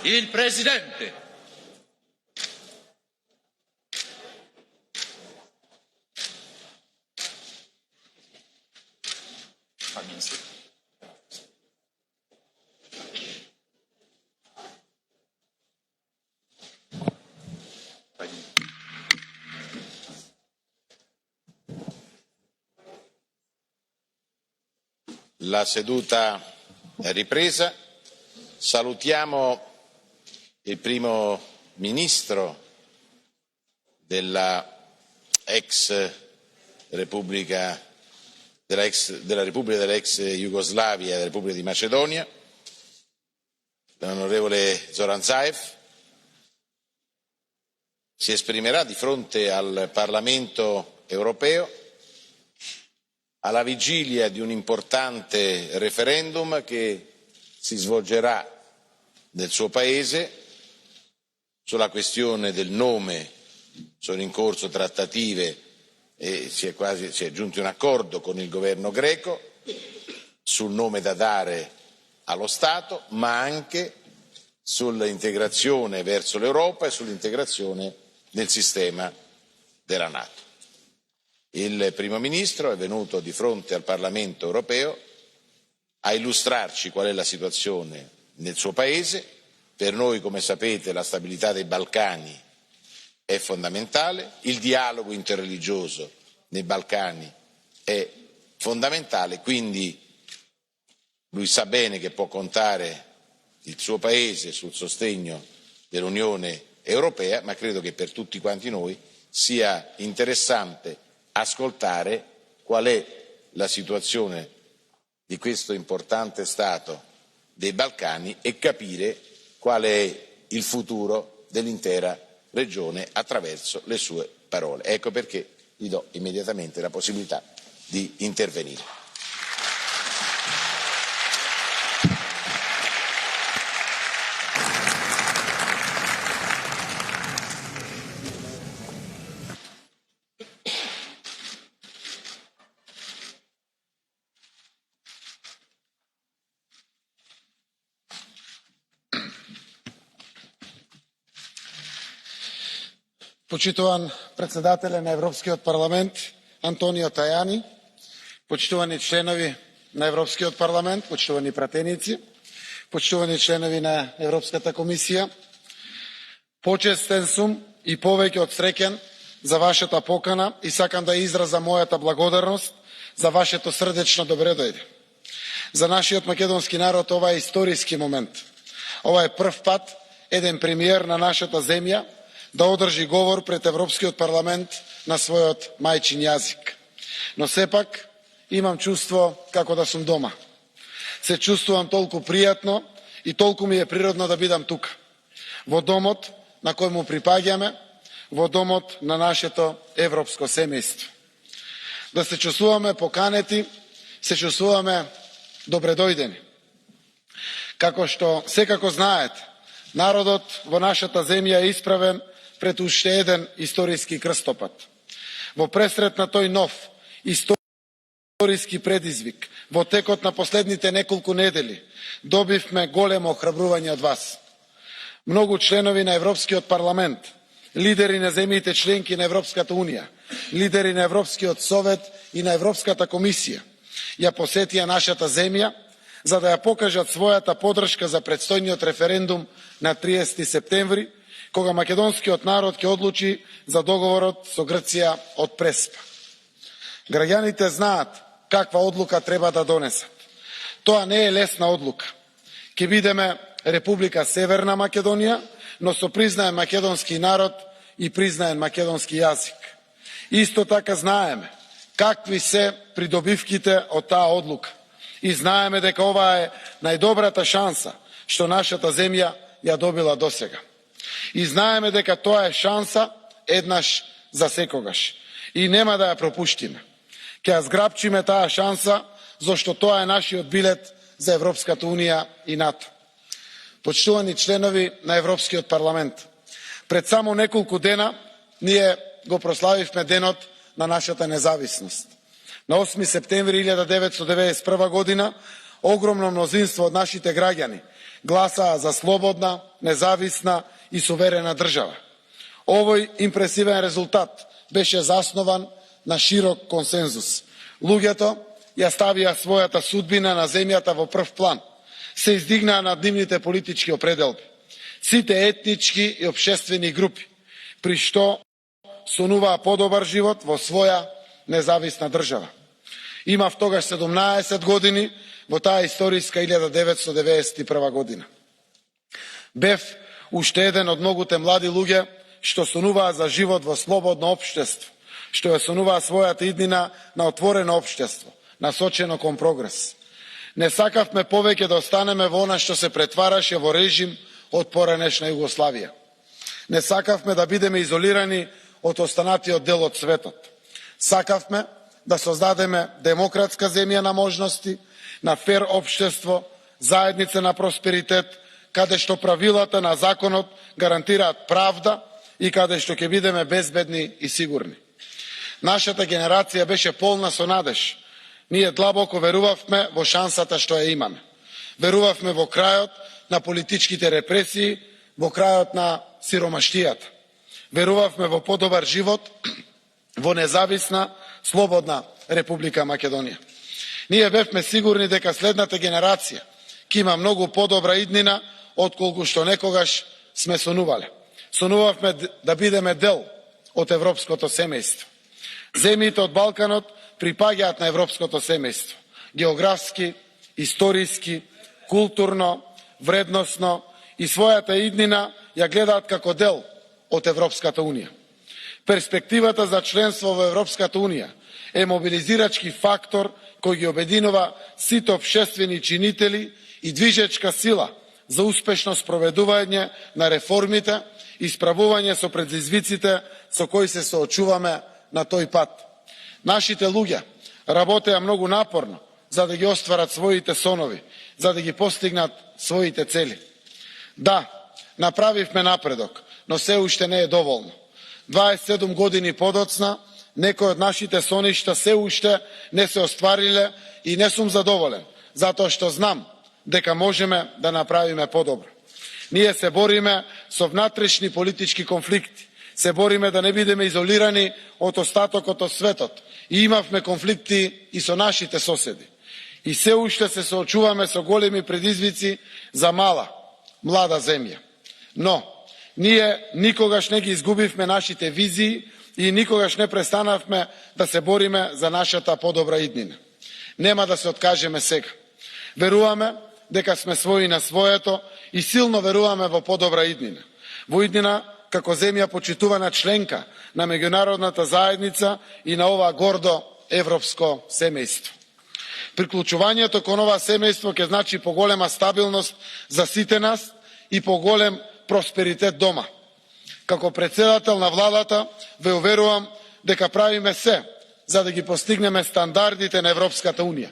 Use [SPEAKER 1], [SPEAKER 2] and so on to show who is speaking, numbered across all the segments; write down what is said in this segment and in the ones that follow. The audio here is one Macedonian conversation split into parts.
[SPEAKER 1] Il Presidente.
[SPEAKER 2] La seduta è ripresa. Salutiamo il primo ministro della Repubblica dell'ex Jugoslavia e della Repubblica di Macedonia, l'onorevole Zoran Zaev. Si esprimerà di fronte al Parlamento europeo alla vigilia di un importante referendum che si svolgerà nel suo paese sulla questione del nome. Sono in corso trattative e si è giunti a un accordo con il governo greco sul nome da dare allo Stato, ma anche sull'integrazione verso l'Europa e sull'integrazione nel sistema della NATO. Il primo ministro è venuto di fronte al Parlamento europeo a illustrarci qual è la situazione nel suo paese. Per noi, come sapete, la stabilità dei Balcani è fondamentale, il dialogo interreligioso nei Balcani è fondamentale, quindi lui sa bene che può contare il suo paese sul sostegno dell'Unione europea, ma credo che per tutti quanti noi sia interessante ascoltare qual è la situazione di questo importante Stato dei Balcani e capire qual è il futuro dell'intera regione attraverso le sue parole. Ecco perché gli do immediatamente la possibilità di intervenire.
[SPEAKER 3] Почитуван председателе на Европскиот парламент Антонио Тајани, почитувани членови на Европскиот парламент, почитувани пратеници, почитувани членови на Европската комисија, почестен сум и повеќе од среќен за вашата покана и сакам да изразам мојата благодарност за вашето срдечно добредојде. За нашиот македонски народ ова е историски момент. Ова е прв пат еден премиер на нашата земја да одржи говор пред Европскиот парламент на својот мајчин јазик. Но сепак имам чувство како да сум дома. Се чувствувам толку пријатно и толку ми е природно да бидам тука, во домот на кој му припаѓаме, во домот на нашето европско семејство. Да се чувствуваме поканети, се чувствуваме добредојдени. Како што секако знаете, народот во нашата земја е исправен пред уште еден историски крстопат. Во пресрет на тој нов историски предизвик, во текот на последните неколку недели, добивме големо охрабрување од вас. Многу членови на Европскиот парламент, лидери на земјите членки на Европската унија, лидери на Европскиот совет и на Европската комисија ја посетија нашата земја за да ја покажат својата поддршка за претстојниот референдум на 30 септември, кога македонскиот народ ќе одлучи за договорот со Грција од Преспа. Граѓаните знаат каква одлука треба да донесат. Тоа не е лесна одлука. Ќе бидеме Република Северна Македонија, но со признаен македонски народ и признаен македонски јазик. Исто така знаеме какви се придобивките од таа одлука и знаеме дека ова е најдобрата шанса што нашата земја ја добила досега. И знаеме дека тоа е шанса еднаш за секогаш и нема да ја пропуштиме. Ќе ја зграбчиме таа шанса зашто тоа е нашиот билет за Европската унија и НАТО. Почитувани членови на Европскиот парламент, пред само неколку дена ние го прославивме денот на нашата независност. На 8 септември 1991 година огромно мнозинство од нашите граѓани гласаа за слободна, независна и суверена држава. Овој импресивен резултат беше заснован на широк консензус. Луѓето ја ставија својата судбина на земјата во прв план. Се издигнаа над нивните политички определби. Сите етнички и општествени групи, при што сонуваа подобар живот во своја независна држава. Имав тогаш 17 години во таа историска 1991 година. Бев уште еден од многуте млади луѓе што сонуваа за живот во слободно општество, што ја сонуваа својата иднина на отворено општество, насочено кон прогрес. Не сакавме повеќе да останеме во она што се претвараше во режим од поранешна Југославија. Не сакавме да бидеме изолирани од останатиот дел од светот. Сакавме да создадеме демократска земја на можности, на фер општество, заедница на просперитет, каде што правилата на законот гарантираат правда и каде што ќе бидеме безбедни и сигурни. Нашата генерација беше полна со надеж. Ние длабоко верувавме во шансата што ја имаме. Верувавме во крајот на политичките репресии, во крајот на сиромаштијата. Верувавме во подобар живот во независна, слободна Република Македонија. Ние бевме сигурни дека следната генерација ќе има многу подобра иднина отколку што некогаш сме сонувале. Сонувавме да бидеме дел од европското семејство. Земјите од Балканот припаѓаат на европското семејство. Географски, историски, културно, вредносно и својата иднина ја гледаат како дел од Европската унија. Перспективата за членство во Европската унија е мобилизирачки фактор кој ги обединува сите општествени чинители и движечка сила за успешно спроведување на реформите и справување со предизвиците со кои се соочуваме на тој пат. Нашите луѓе работеа многу напорно за да ги остварат своите сонови, за да ги постигнат своите цели. Да, направивме напредок, но се уште не е доволно. 27 години подоцна, некои од нашите соништа се уште не се оствариле и не сум задоволен, затоа што знам дека можеме да направиме подобро. Ние се бориме со внатрешни политички конфликти, се бориме да не бидеме изолирани од остатокот од светот и имавме конфликти и со нашите соседи. И се уште се соочуваме со големи предизвици за мала, млада земја. Но, ние никогаш не ги изгубивме нашите визии и никогаш не престанавме да се бориме за нашата подобра иднина. Нема да се откажеме сега. Веруваме дека сме своји на своето и силно веруваме во подобра иднина. Во иднина како земја почитувана членка на меѓународната заедница и на ова гордо европско семејство. Приклучувањето кон ова семејство ќе значи поголема стабилност за сите нас и поголем просперитет дома. Како претседател на владата ве уверувам дека правиме се за да ги постигнеме стандардите на Европската унија.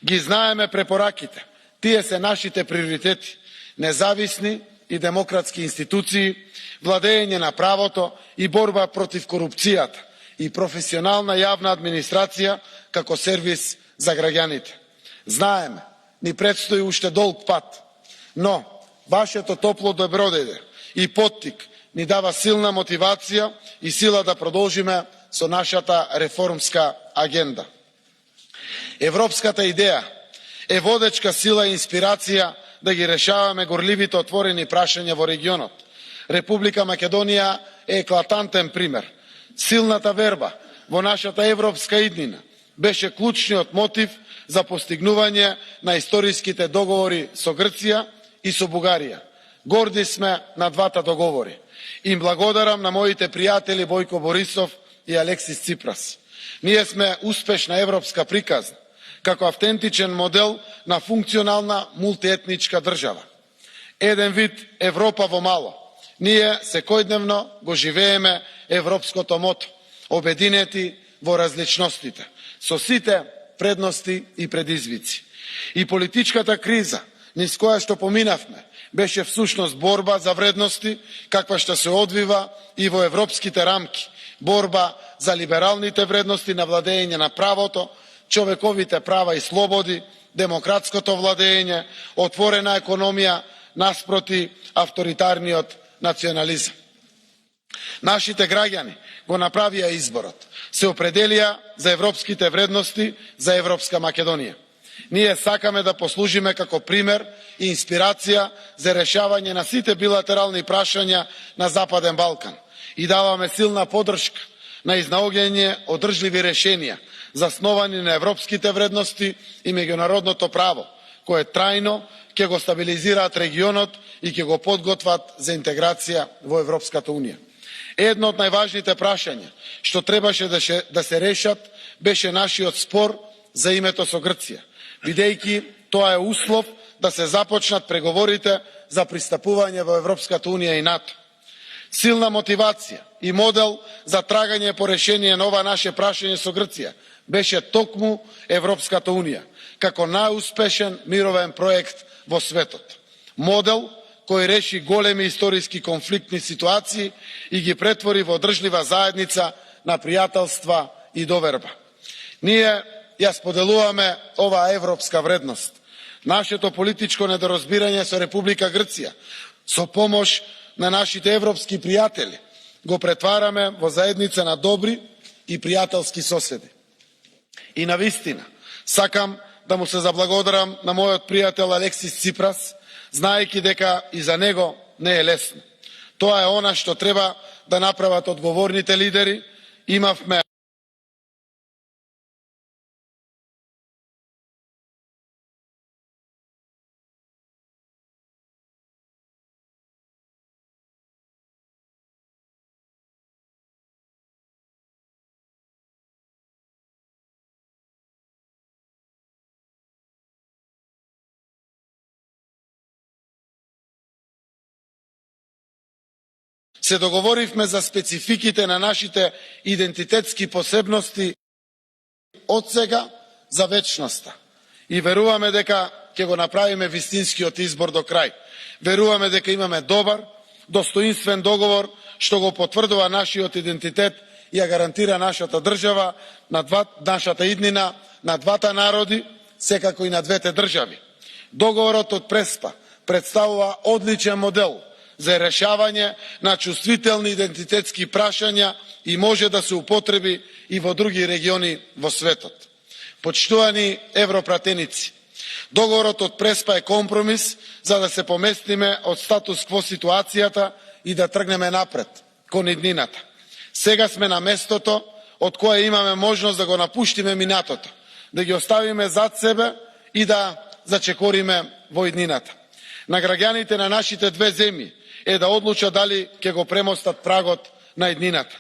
[SPEAKER 3] Ги знаеме препораките. Тие се нашите приоритети. Независни и демократски институции, владење на правото и борба против корупцијата и професионална јавна администрација како сервис за граѓаните. Знаеме, ни предстои уште долг пат, но вашето топло добродеје и поттик ни дава силна мотивација и сила да продолжиме со нашата реформска агенда. Европската идеја е водечка сила и инспирација да ги решаваме горливите отворени прашања во регионот. Република Македонија е еклатантен пример. Силната верба во нашата европска иднина беше клучниот мотив за постигнување на историските договори со Грција и со Бугарија. Горди сме на двата договори. Им благодарам на моите пријатели Бојко Борисов и Алексис Ципрас. Ние сме успешна европска приказна, како автентичен модел на функционална мултиетничка држава. Еден вид Европа во мало. Ние секојдневно го живееме европското мото, обединети во различностите, со сите предности и предизвици. И политичката криза, низ која што поминавме, беше всушност борба за вредности, каква што се одвива и во европските рамки. Борба за либералните вредности на владење на правото, човековите права и слободи, демократското владење, отворена економија, наспроти авторитарниот национализам. Нашите граѓани го направија изборот, се определија за европските вредности, за европска Македонија. Ние сакаме да послужиме како пример и инспирација за решавање на сите билатерални прашања на Западен Балкан и даваме силна поддршка на изнаоѓање одржливи решенија засновани на европските вредности и меѓународното право, кое трајно ќе го стабилизираат регионот и ќе го подготват за интеграција во Европската унија. Едно од најважните прашања што требаше да се решат беше нашиот спор за името со Грција, бидејќи тоа е услов да се започнат преговорите за пристапување во Европската унија и НАТО. Силна мотивација и модел за трагање по решение на ова наше прашање со Грција беше токму Европската унија, како најуспешен мировен проект во светот. Модел кој реши големи историски конфликтни ситуации и ги претвори во одржлива заедница на пријателства и доверба. Ние ја споделуваме оваа европска вредност. Нашето политичко недоразбирање со Република Грција, со помош на нашите европски пријатели, го претвараме во заедница на добри и пријателски соседи. И навистина, сакам да му се заблагодарам на мојот пријател Алексис Ципрас, знаејќи дека и за него не е лесно. Тоа е она што треба да направат одговорните лидери. Имавме се договоривме за спецификите на нашите идентитетски посебности од сега за вечноста. И веруваме дека ќе го направиме вистинскиот избор до крај. Веруваме дека имаме добар, достоинствен договор што го потврдува нашиот идентитет и ја гарантира нашата држава, нашата иднина на двата народи, секако и на двете држави. Договорот од Преспа представува одличен модел за решавање на чувствителни идентитетски прашања и може да се употреби и во други региони во светот. Почитувани европратеници, договорот од Преспа е компромис за да се поместиме од статус кво ситуацијата и да тргнеме напред кон иднината. Сега сме на местото од кое имаме можност да го напуштиме минатото, да ги оставиме зад себе и да зачекориме во иднината. На граѓаните на нашите две земји е да одлучат дали ќе го премостат прагот на иднината.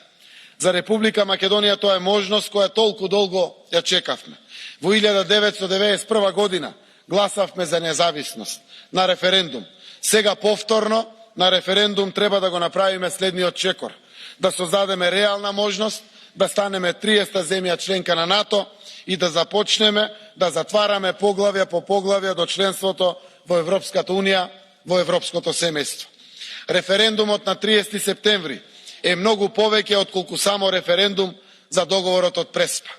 [SPEAKER 3] За Република Македонија тоа е можност која толку долго ја чекавме. Во 1991 година гласавме за независност на референдум. Сега повторно на референдум треба да го направиме следниот чекор. Да создадеме реална можност да станеме 30-та земја членка на НАТО и да започнеме да затвараме поглавја по поглавја до членството во Европската унија, во европското семејство. Референдумот на 30 септември е многу повеќе отколку само референдум за договорот од Преспа.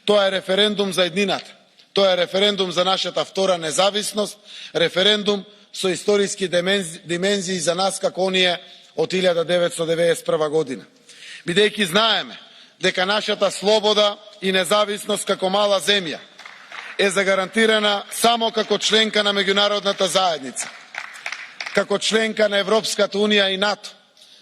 [SPEAKER 3] Тоа е референдум за иднината. Тоа е референдум за нашата втора независност, референдум со историски димензии за нас како оние од 1991 година. Бидејќи знаеме дека нашата слобода и независност како мала земја е загарантирана само како членка на меѓународната заедница, како членка на Европската унија и НАТО.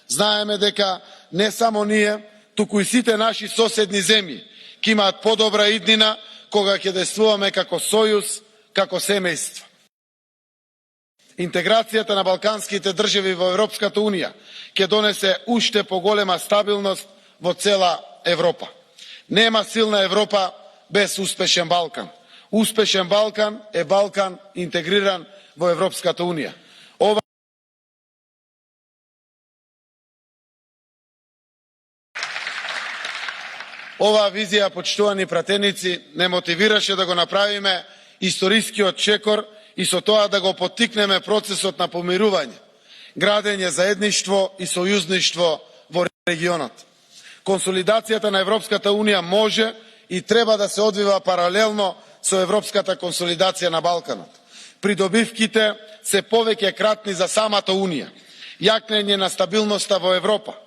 [SPEAKER 3] Знаеме дека не само ние, туку и сите наши соседни земји ќе имаат подобра иднина кога ќе действуваме како сојуз, како семејство. Интеграцијата на балканските држави во Европската унија ќе донесе уште поголема стабилност во цела Европа. Нема силна Европа без успешен Балкан. Успешен Балкан е Балкан интегриран во Европската унија. Оваа визија, почитувани пратеници, не мотивираше да го направиме историскиот чекор и со тоа да го поттикнеме процесот на помирување, градење заедништво и сојузништво во регионот. Консолидацијата на Европската унија може и треба да се одвива паралелно со европската консолидација на Балканот. Придобивките се повеќе кратни за самата Унија. Јакнење на стабилноста во Европа,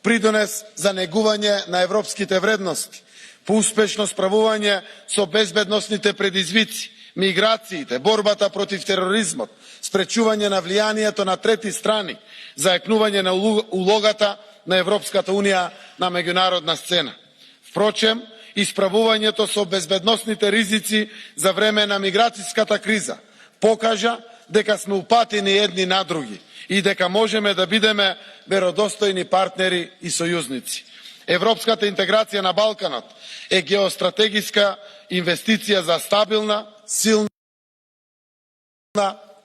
[SPEAKER 3] придонес за негување на европските вредности, по успешно справување со безбедносните предизвици, миграциите, борбата против тероризмот, спречување на влијанието на трети страни, заекнување на улогата на Европската Унија на меѓународна сцена. Впрочем, исправувањето со безбедносните ризици за време на миграцијската криза покажа дека сме упатени едни на други и дека можеме да бидеме веродостојни партнери и сојузници. Европската интеграција на Балканот е геостратегиска инвестиција за стабилна, силна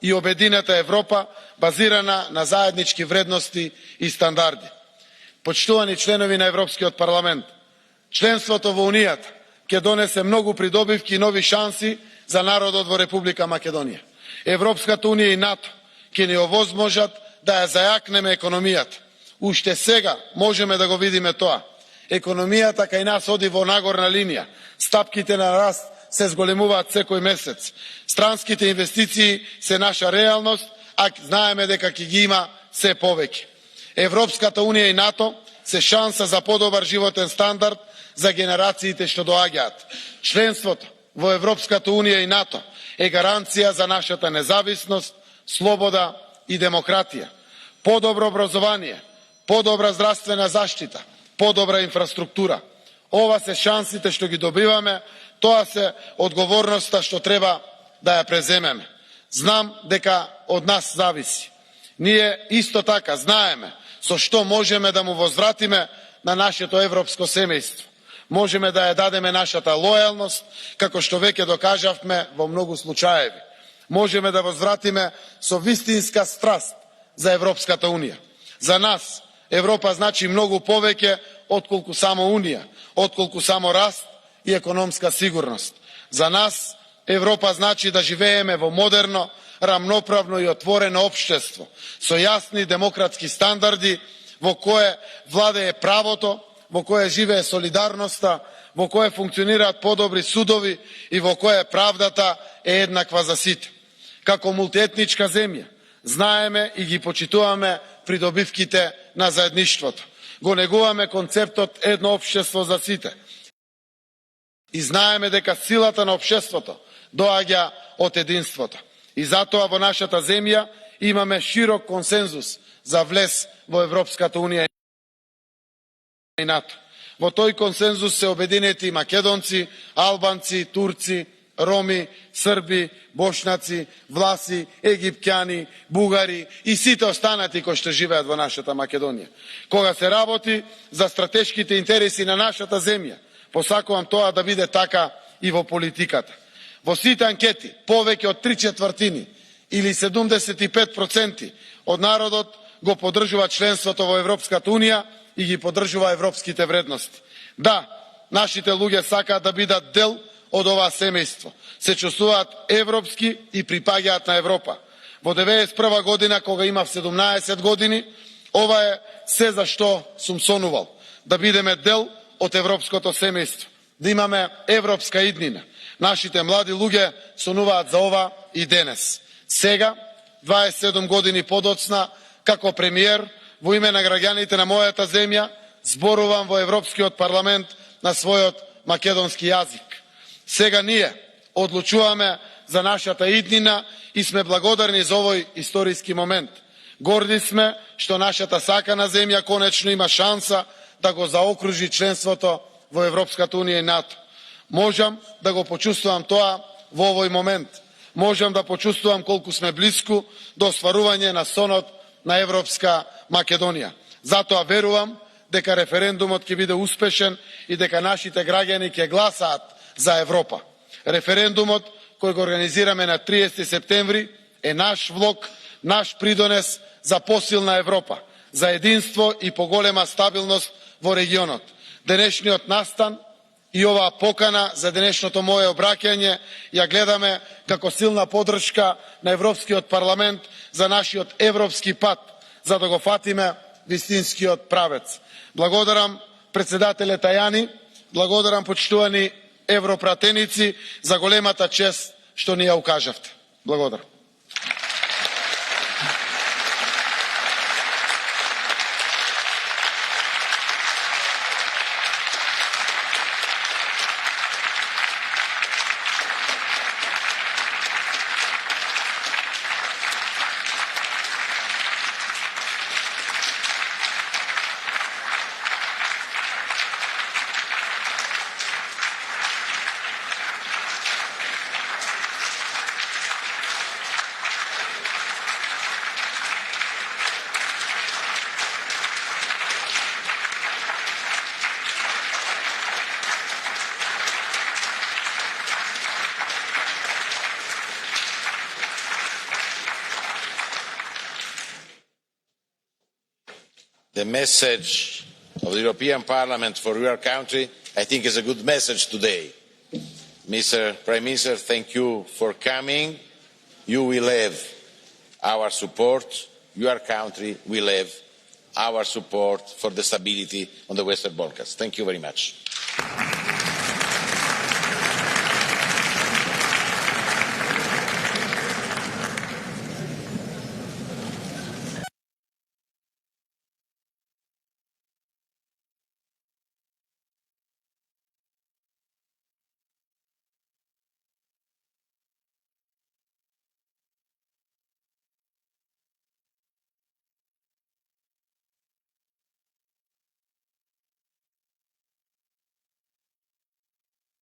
[SPEAKER 3] и обединета Европа, базирана на заеднички вредности и стандарди. Почитувани членови на Европскиот парламент, членството во Унијата ќе донесе многу придобивки и нови шанси за народот во Република Македонија. Европската Унија и НАТО ќе ни овозможат да ја зајакнеме економијата. Уште сега можеме да го видиме тоа. Економијата кај нас оди во нагорна линија. Стапките на раст се зголемуваат секој месец. Странските инвестиции се наша реалност, а знаеме дека ќе ги има се повеќе. Европската Унија и НАТО се шанса за подобар животен стандард за генерациите што доаѓаат. Членството во Европската Унија и НАТО е гаранција за нашата независност, слобода и демократија. Подобро образование, подобра здравствена заштита, подобра инфраструктура. Ова се шансите што ги добиваме, тоа се одговорноста што треба да ја преземеме. Знам дека од нас зависи. Ние исто така знаеме со што можеме да му возвратиме на нашето европско семејство. Можеме да ја дадеме нашата лојалност, како што веќе докажавме во многу случаеви. Можеме да возвратиме со вистинска страст за Европската Унија. За нас Европа значи многу повеќе отколку само Унија, отколку само раст и економска сигурност. За нас Европа значи да живееме во модерно, рамноправно и отворено општество, со јасни демократски стандарди, во кое владее правото, во кое живее солидарноста, во кое функционираат подобри судови и во кое правдата е еднаква за сите. Како мултиетничка земја, знаеме и ги почитуваме придобивките на заедништвото. Го негуваме концептот едно општество за сите. И знаеме дека силата на општеството доаѓа од единството. И затоа во нашата земја имаме широк консензус за влез во Европската Унија и НАТО. Во тој консензус се обединети македонци, албанци, турци, роми, срби, бошнаци, власи, египтјани, бугари и сите останати кои што живеат во нашата Македонија. Кога се работи за стратешките интереси на нашата земја, посакувам тоа да биде така и во политиката. Во сите анкети, повеќе од 3/4 или 75% од народот го поддржува членството во Европската Унија и ги поддржува европските вредности. Да, нашите луѓе сакаат да бидат дел од ова семејство. Се чувствуваат европски и припаѓаат на Европа. Во 91 година, кога имав 17 години, ова е се за што сум сонувал. Да бидеме дел од европското семејство. Да имаме европска иднина. Нашите млади луѓе сонуваат за ова и денес. Сега, 27 години подоцна, како премиер, во име на граѓаните на мојата земја, зборувам во Европскиот парламент на својот македонски јазик. Сега ние одлучуваме за нашата иднина и сме благодарни за овој историски момент. Горди сме што нашата сакана земја конечно има шанса да го заокружи членството во Европската Унија и НАТО. Можам да го почувствувам тоа во овој момент. Можам да почувствувам колку сме блиску до остварување на сонот на Европска Македонија. Затоа верувам дека референдумот ќе биде успешен и дека нашите граѓани ќе гласаат за Европа. Референдумот кој го организираме на 30 септември е наш влог, наш придонес за посилна Европа, за единство и поголема стабилност во регионот. Денешниот настан и оваа покана за денешното мое обраќање ја гледаме како силна поддршка на Европскиот парламент за нашиот европски пат, за да го фатиме вистинскиот правец. Благодарам председателе Тајани, благодарам почитувани европратеници за големата чест што ни ја укажавте. Благодарам.
[SPEAKER 2] the message of the European Parliament for your country, I think, is a good message today. Mr. Prime Minister, thank you for coming. You will have our support. Your country will have our support for the stability on the Western Balkans. Thank you very much.